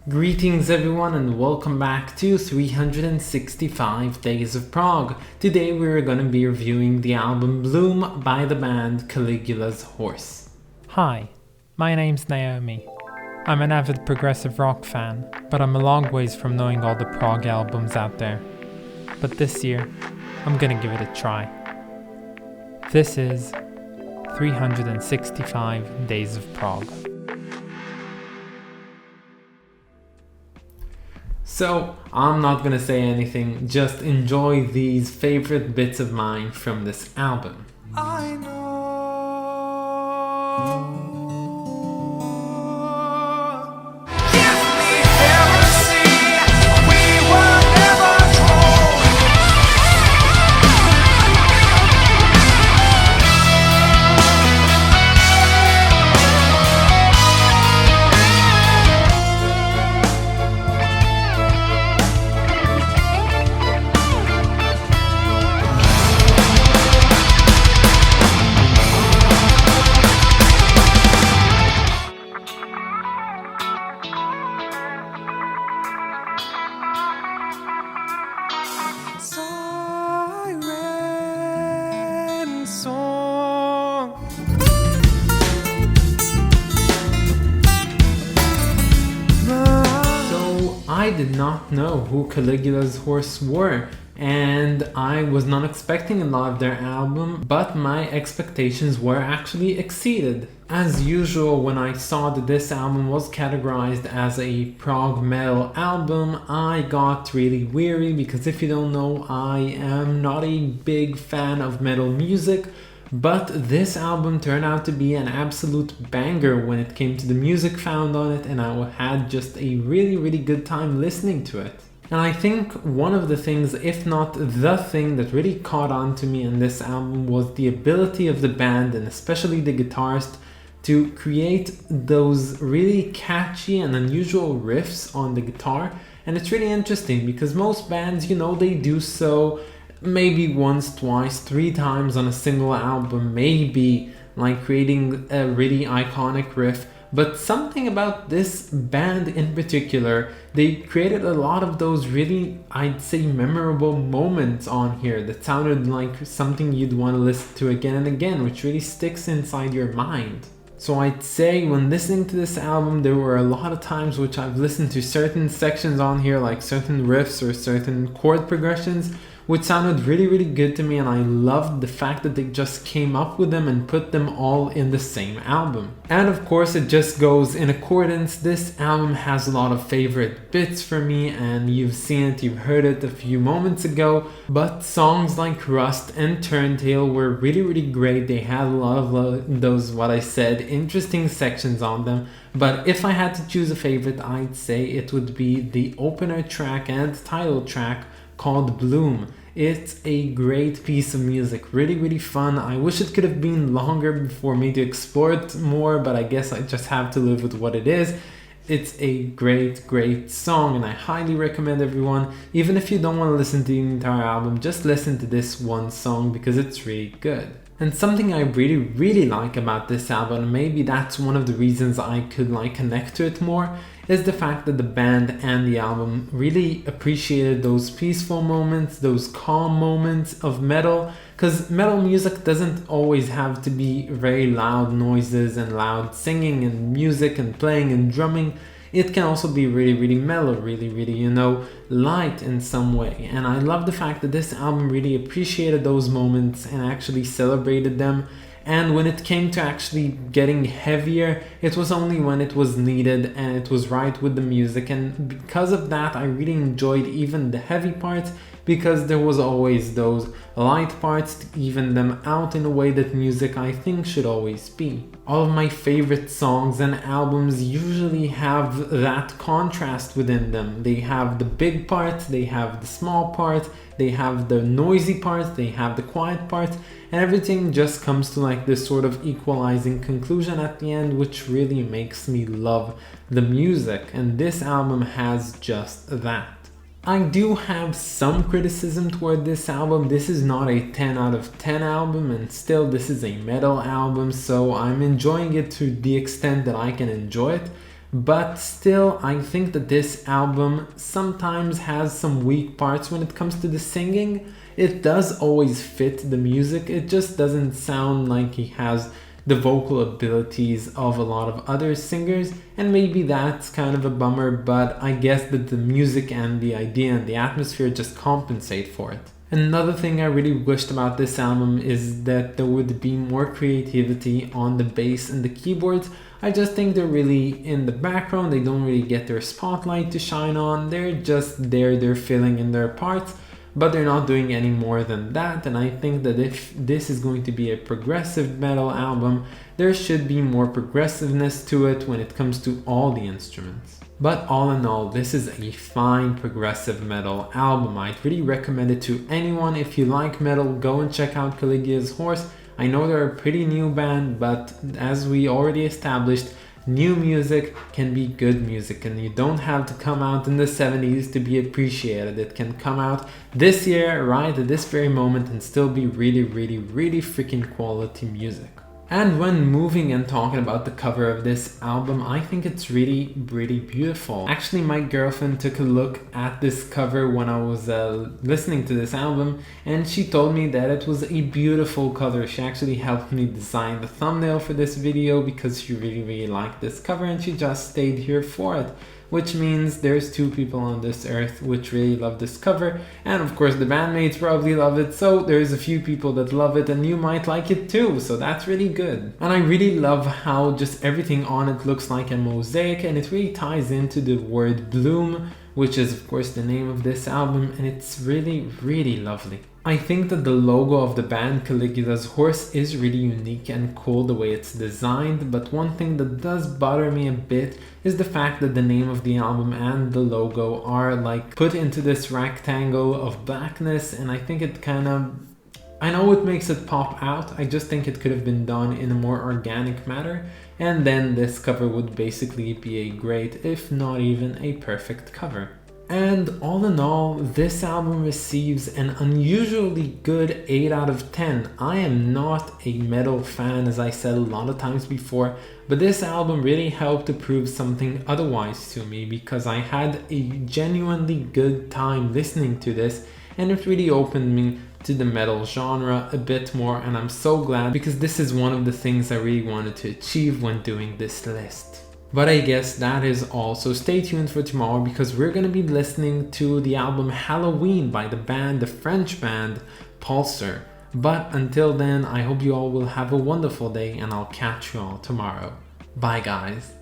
Greetings everyone and welcome back to 365 Days of Prog. Today we're going to be reviewing the album Bloom by the band Caligula's Horse. Hi, my name's Naomi. I'm an avid progressive rock fan, but I'm a long ways from knowing all the prog albums out there. But this year, I'm gonna give it a try. This is 365 Days of Prog. So, I'm not gonna say anything, just enjoy these favorite bits of mine from this album. I know. Give me heresy. We were never told. Siren song. So, I did not know who Caligula's Horse were, and I was not expecting a lot of their album, but my expectations were actually exceeded. As usual, when I saw that this album was categorized as a prog metal album, I got really weary because if you don't know, I am not a big fan of metal music, but this album turned out to be an absolute banger when it came to the music found on it, and I had just a really good time listening to it. And I think one of the things, if not the thing that really caught on to me in this album was the ability of the band, and especially the guitarist, to create those really catchy and unusual riffs on the guitar. And it's really interesting because most bands, they do so maybe once, twice, 3 times on a single album, maybe like creating a really iconic riff. But something about this band in particular, they created a lot of those really, I'd say, memorable moments on here that sounded like something you'd want to listen to again and again, which really sticks inside your mind. So I'd say when listening to this album, there were a lot of times which I've listened to certain sections on here, like certain riffs or certain chord progressions, which sounded really good to me, and I loved the fact that they just came up with them and put them all in the same album. And of course it just goes in accordance. This album has a lot of favorite bits for me, and you've seen it, you've heard it a few moments ago, but songs like Rust and Turntail were really great. They had a lot of those, what I said, interesting sections on them. But if I had to choose a favorite, I'd say it would be the opener track and title track called Bloom. It's a great piece of music, really fun. I wish it could have been longer for me to explore it more, but I guess I just have to live with what it is. It's a great song, and I highly recommend everyone, even if you don't want to listen to the entire album, just listen to this one song because it's really good. And something I really like about this album, and maybe that's one of the reasons I could connect to it more, is the fact that the band and the album really appreciated those peaceful moments, those calm moments of metal, because metal music doesn't always have to be very loud noises and loud singing and music and playing and drumming. It can also be really mellow, really light in some way. And I love the fact that this album really appreciated those moments and actually celebrated them. And when it came to actually getting heavier, it was only when it was needed and it was right with the music. And because of that, I really enjoyed even the heavy parts, because there was always those light parts to even them out in a way that music, I think, should always be. All of my favorite songs and albums usually have that contrast within them. They have the big part, they have the small part, they have the noisy part, they have the quiet part, and everything just comes to this sort of equalizing conclusion at the end, which really makes me love the music, and this album has just that. I do have some criticism toward this album. This is not a 10 out of 10 album, and still this is a metal album, so I'm enjoying it to the extent that I can enjoy it. but still I think that this album sometimes has some weak parts when it comes to the singing. It does always fit the music, it just doesn't sound like he has the vocal abilities of a lot of other singers, and maybe that's kind of a bummer, but I guess that the music and the idea and the atmosphere just compensate for it. Another thing I really wished about this album is that there would be more creativity on the bass and the keyboards. I just think they're really in the background, they don't really get their spotlight to shine on, they're just there, they're filling in their parts, but they're not doing any more than that. And I think that if this is going to be a progressive metal album, there should be more progressiveness to it when it comes to all the instruments. But all in all, this is a fine progressive metal album. I'd really recommend it to anyone. If you like metal, go and check out Caligula's Horse. I know they're a pretty new band, but as we already established, new music can be good music, and you don't have to come out in the 70s to be appreciated. It can come out this year, right at this very moment, and still be really freaking quality music. And when moving and talking about the cover of this album, I think it's really beautiful. Actually, my girlfriend took a look at this cover when I was listening to this album, and she told me that it was a beautiful cover. She actually helped me design the thumbnail for this video because she really liked this cover, and she just stayed here for it. Which means there's two people on this earth which really love this cover, and of course the bandmates probably love it, so there's a few people that love it and you might like it too, so that's really good. And I really love how just everything on it looks like a mosaic, and it really ties into the word bloom, which is of course the name of this album, and it's really lovely. I think that the logo of the band Caligula's Horse is really unique and cool the way it's designed, but one thing that does bother me a bit is the fact that the name of the album and the logo are like put into this rectangle of blackness, and I think it kind of, I know it makes it pop out, I just think it could have been done in a more organic manner, and then this cover would basically be a great, if not even a perfect cover. And all in all, this album receives an unusually good 8 out of 10. I am not a metal fan, as I said a lot of times before, but this album really helped to prove something otherwise to me, because I had a genuinely good time listening to this, and it really opened me to the metal genre a bit more, and I'm so glad, because this is one of the things I really wanted to achieve when doing this list. But I guess that is all, so stay tuned for tomorrow because we're gonna be listening to the album Halloween by the French band Pulsar. But until then, I hope you all will have a wonderful day, and I'll catch you all tomorrow. Bye guys.